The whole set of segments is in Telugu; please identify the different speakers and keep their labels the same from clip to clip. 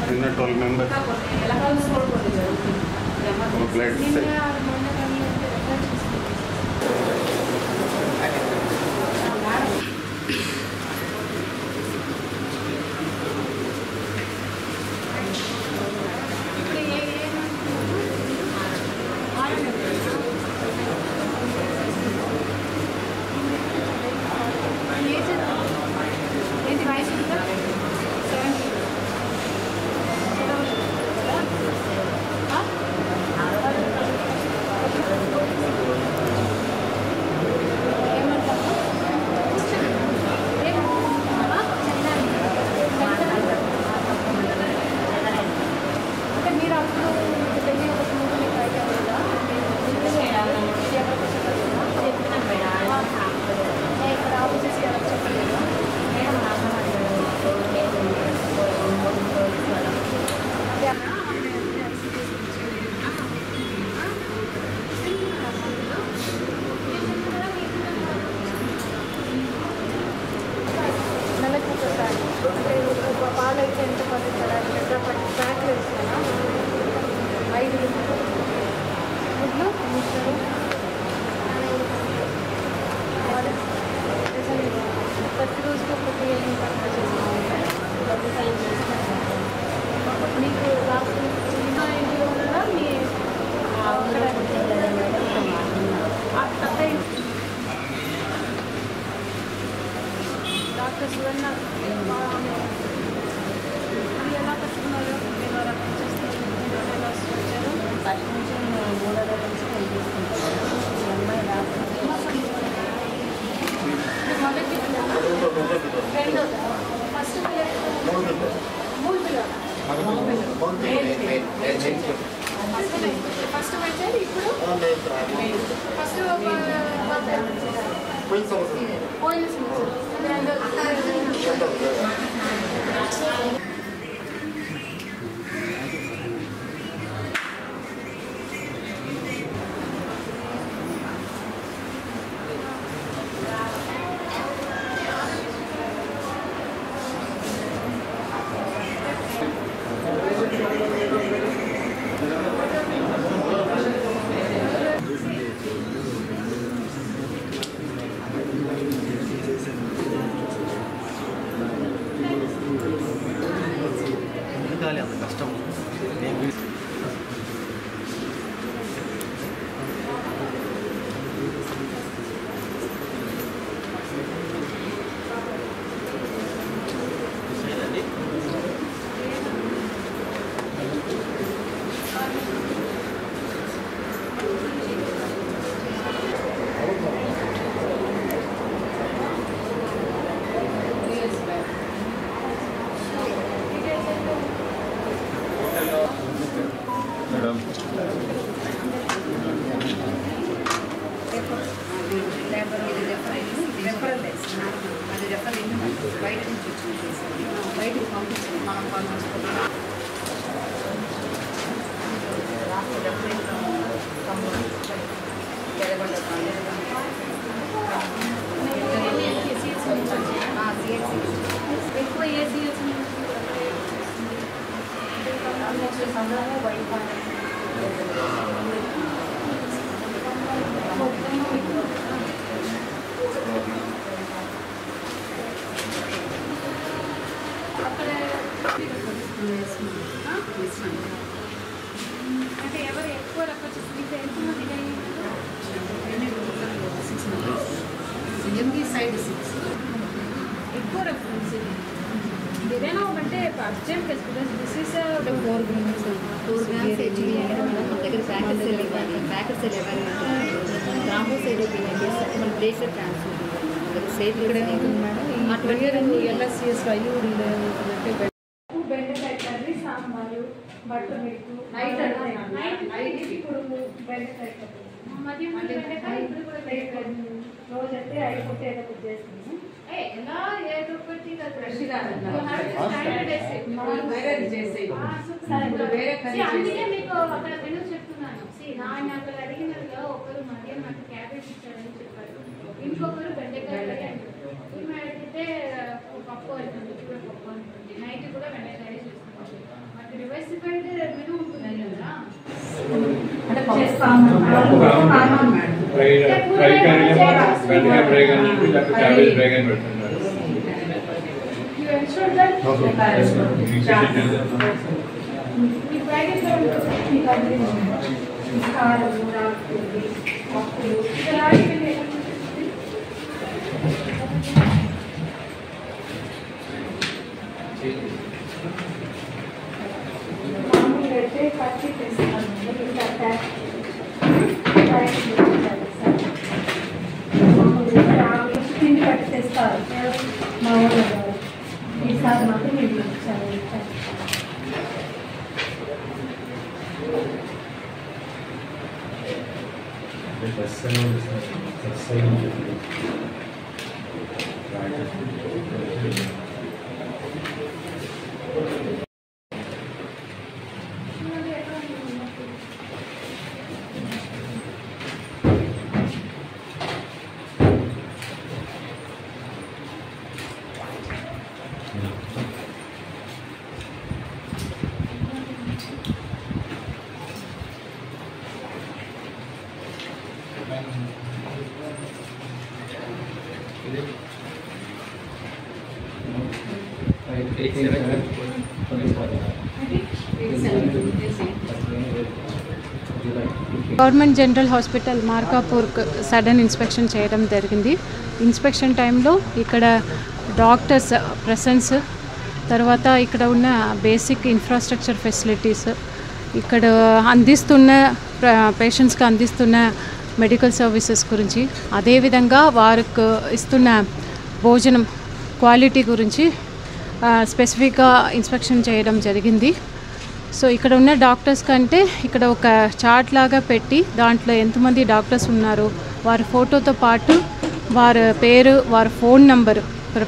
Speaker 1: నిన్న 12 మెంబర్స్ బ్లడ్
Speaker 2: పాలైతే ఎంత పడుతుంది ప్యాక్లు ఇస్తారా 5 గుడ్లు ప్రతిరోజు ఒకటి మీకు లాస్ట్ చిన్న ఇంట్లో ఉన్నారా మీ డాక్టర్ సువర్ణ ఎలా కట్టుకున్నారు మీరు రకం చేస్తారు ఎలా వచ్చారు ఫస్ట్ నుంచి 3 రోజుల నుంచి తీసుకుంటారు ఈ అమ్మాయి ఫస్ట్ ఫస్ట్ వచ్చారు ఇప్పుడు ఫస్ట్ పోయిన
Speaker 3: అంత కష్టం
Speaker 4: అది రెఫర్ బయట నుంచి వచ్చింది బయటకు పంపించింది మనం పంపించుకుంటాం
Speaker 2: ఎక్కువ ఏ సీరియల్స్ వైట్ అంటే ఎవరు ఎక్కువ రెఫర్ చేస్తుంది
Speaker 4: ఎంబీ సైడ్ 6
Speaker 2: ఎక్కువ రెఫరెన్స్ ఏదైనా ఒకటే అర్జెంట్ దిస్ ఈస్ 4 గ్రామ్స్
Speaker 4: మన దగ్గర ప్యాకెట్ సెల్ ఇవ్వాలి ప్యాకెట్ సెల్ ఇవ్వాలి థ్రాంబోసైటోపెనియా మన బ్లడ్ ట్రాన్స్ఫ్యూజన్ సేఫ్ ఇక్కడ
Speaker 2: మేడం ఎల్ఎస్సిఎస్ ఐయూడి బెండకాయ curry sambar butter milk night రోజైతే అయిపోతే ఏదో ఒకటి చేస్తుంది ఎలా ఏదో ఒకటి అందుకే మీకు అక్కడ మెనూ చెప్తున్నాను. ఆయన అక్కడ అడిగినట్టుగా ఒకరు మధ్యాహ్నం నాకు క్యాబేజ్ ఇచ్చారని చెప్పారు, ఇంకొకరు బెండకాయ ఈమె అడిగితే పప్పు అవుతుంది, కూడా పప్పు ఉంటుంది, నైట్ కూడా బెండకాయ చేసుకుంటాం. మాకు డివర్సిఫైడ్ మెనూ ఉంటుంది కదా. పిండి కట్టి తెస్తారు మా ఊళ్ళో. ఈసారి మాత్రం మీరు ఇచ్చారు.
Speaker 5: గవర్నమెంట్ జనరల్ హాస్పిటల్ మార్కాపూర్కు సడన్ ఇన్స్పెక్షన్ చేయడం జరిగింది. ఇన్స్పెక్షన్ టైంలో ఇక్కడ డాక్టర్స్ ప్రెసెన్స్, తర్వాత ఇక్కడ ఉన్న బేసిక్ ఇన్ఫ్రాస్ట్రక్చర్ ఫెసిలిటీస్, ఇక్కడ అందిస్తున్న పేషెంట్స్కి అందిస్తున్న మెడికల్ సర్వీసెస్ గురించి, అదేవిధంగా వారికి ఇస్తున్న భోజనం క్వాలిటీ గురించి స్పెసిఫిక్గా ఇన్స్పెక్షన్ చేయడం జరిగింది. సో ఇక్కడ ఉన్న డాక్టర్స్ కంటే ఇక్కడ ఒక చార్ట్ లాగా పెట్టి దాంట్లో ఎంతమంది డాక్టర్స్ ఉన్నారు, వారి ఫోటోతో పాటు వారి పేరు, వారి ఫోన్ నంబరు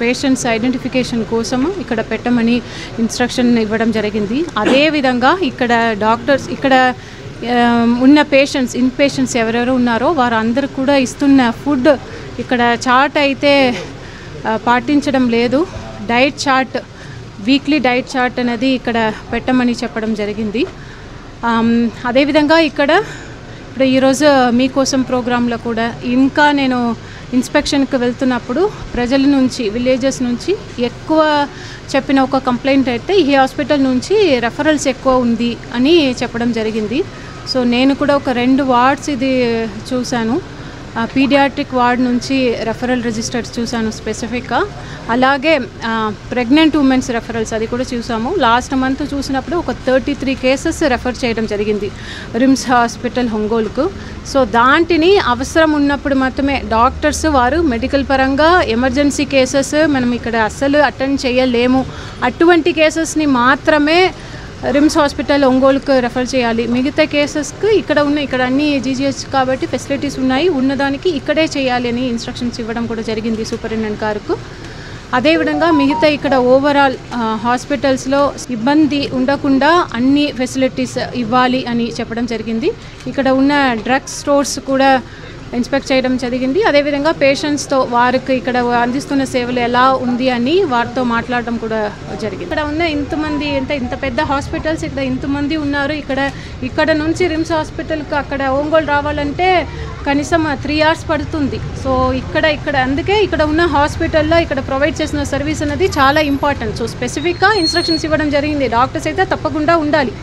Speaker 5: పేషెంట్స్ ఐడెంటిఫికేషన్ కోసము ఇక్కడ పెట్టమని ఇన్స్ట్రక్షన్ ఇవ్వడం జరిగింది. అదేవిధంగా ఇక్కడ డాక్టర్స్ ఇక్కడ ఉన్న పేషెంట్స్ ఇన్ పేషెంట్స్ ఎవరెవరు ఉన్నారో వారందరూ కూడా ఇస్తున్న ఫుడ్ ఇక్కడ చార్ట్ అయితే పాటించడం లేదు. Diet chart, weekly diet chart అనేది ఇక్కడ పెట్టమని చెప్పడం జరిగింది. అదేవిధంగా ఇప్పుడు ఈరోజు మీకోసం ప్రోగ్రాంలో కూడా ఇంకా నేను ఇన్స్పెక్షన్కి వెళ్తున్నప్పుడు ప్రజల నుంచి, విలేజెస్ నుంచి ఎక్కువ చెప్పిన ఒక కంప్లైంట్ అయితే ఈ హాస్పిటల్ నుంచి రెఫరల్స్ ఎక్కువ ఉంది అని చెప్పడం జరిగింది. సో నేను కూడా ఒక 2 వార్డ్స్ ఇది చూశాను. పీడియాట్రిక్ వార్డ్ నుంచి రెఫరల్ రిజిస్టర్స్ చూశాను స్పెసిఫిక్గా. అలాగే ప్రెగ్నెంట్ ఉమెన్స్ రెఫరల్స్ అది కూడా చూసాము. లాస్ట్ మంత్ చూసినప్పుడు ఒక 33 కేసెస్ రెఫర్ చేయడం జరిగింది రిమ్స్ హాస్పిటల్ ఒంగోలుకు. సో దాంటిని అవసరం ఉన్నప్పుడు మాత్రమే డాక్టర్స్ వారు మెడికల్ పరంగా ఎమర్జెన్సీ కేసెస్ మనం ఇక్కడ అస్సలు అటెండ్ చేయలేము, అటువంటి కేసెస్ని మాత్రమే రిమ్స్ హాస్పిటల్ ఒంగోలుకు రెఫర్ చేయాలి. మిగతా కేసెస్కి ఇక్కడ అన్ని జీజీహెచ్ కాబట్టి ఫెసిలిటీస్ ఉన్నాయి, ఉన్నదానికి ఇక్కడే చేయాలి అని ఇన్స్ట్రక్షన్స్ ఇవ్వడం కూడా జరిగింది సూపరింటెండెంట్ గారికి. అదేవిధంగా మిగతా ఇక్కడ ఓవరాల్ హాస్పిటల్స్లో ఇబ్బంది ఉండకుండా అన్ని ఫెసిలిటీస్ ఇవ్వాలి అని చెప్పడం జరిగింది. ఇక్కడ ఉన్న డ్రగ్స్ స్టోర్స్ కూడా ఇన్స్పెక్ట్ చేయడం జరిగింది. అదేవిధంగా పేషెంట్స్తో వారికి ఇక్కడ అందిస్తున్న సేవలు ఎలా ఉంది అని వారితో మాట్లాడడం కూడా జరిగింది. ఇక్కడ ఉన్న ఇంత పెద్ద హాస్పిటల్స్, ఇక్కడ ఇంతమంది ఉన్నారు. ఇక్కడ నుంచి రిమ్స్ హాస్పిటల్కి అక్కడ ఒంగోలు రావాలంటే కనీసం 3 hours పడుతుంది. సో అందుకే ఇక్కడ ఉన్న హాస్పిటల్లో ఇక్కడ ప్రొవైడ్ చేసిన సర్వీస్ అనేది చాలా ఇంపార్టెంట్. సో స్పెసిఫిక్గా ఇన్స్ట్రక్షన్స్ ఇవ్వడం జరిగింది. డాక్టర్స్ అయితే తప్పకుండా ఉండాలి,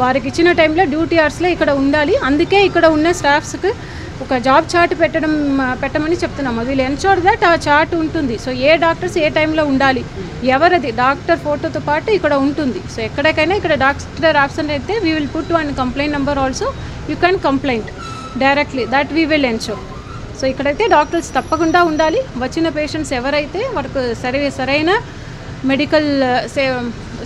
Speaker 5: వారికి ఇచ్చిన టైంలో డ్యూటీ అవర్స్లో ఇక్కడ ఉండాలి. అందుకే ఇక్కడ ఉన్న స్టాఫ్స్కి ఒక జాబ్ చార్ట్ పెట్టమని చెప్తున్నాము. వీళ్ళు ఎన్షూర్ దట్ ఆ చార్ట్ ఉంటుంది. సో ఏ డాక్టర్స్ ఏ టైంలో ఉండాలి, ఎవరది డాక్టర్ ఫోటోతో పాటు ఇక్కడ ఉంటుంది. సో ఎక్కడికైనా ఇక్కడ డాక్టర్ ఆబ్సెంట్ అయితే we will put 1 complaint number also, you can complaint directly, that we will ensure. So ఇక్కడైతే డాక్టర్స్ తప్పకుండా ఉండాలి. వచ్చిన పేషెంట్స్ ఎవరైతే వారికి సరైన మెడికల్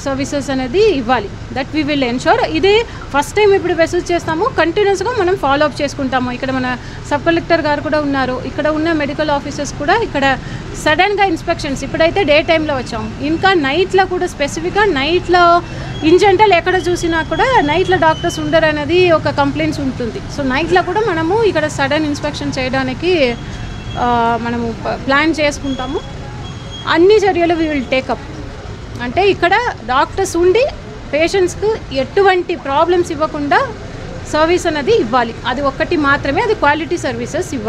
Speaker 5: సర్వీసెస్ అనేది ఇవ్వాలి. That we will ensure. ఇదే ఫస్ట్ టైం ఇప్పుడు వెసూజ్ చేస్తాము, కంటిన్యూస్గా మనం ఫాలో అప్ చేసుకుంటాము. ఇక్కడ మన సబ్ కలెక్టర్ గారు కూడా ఉన్నారు, ఇక్కడ ఉన్న మెడికల్ ఆఫీసర్స్ కూడా ఇక్కడ సడన్గా ఇన్స్పెక్షన్స్ ఇప్పుడైతే డే టైంలో వచ్చాము, ఇంకా నైట్లో కూడా స్పెసిఫిక్గా నైట్లో ఇన్ జనరల్ ఎక్కడ చూసినా కూడా నైట్లో డాక్టర్స్ ఉండరు అనేది ఒక కంప్లైంట్స్ ఉంటుంది. సో నైట్లో కూడా మనము ఇక్కడ సడన్ ఇన్స్పెక్షన్ చేయడానికి మనము ప్లాన్ చేసుకుంటాము. అన్ని చర్యలు వీ విల్ టేకప్. అంటే ఇక్కడ డాక్టర్స్ ఉండి పేషెంట్స్కి ఎటువంటి ప్రాబ్లమ్స్ ఇవ్వకుండా సర్వీస్ అనేది ఇవ్వాలి. అది ఒక్కటి మాత్రమే, అది క్వాలిటీ సర్వీసెస్ ఇవ్వాలి.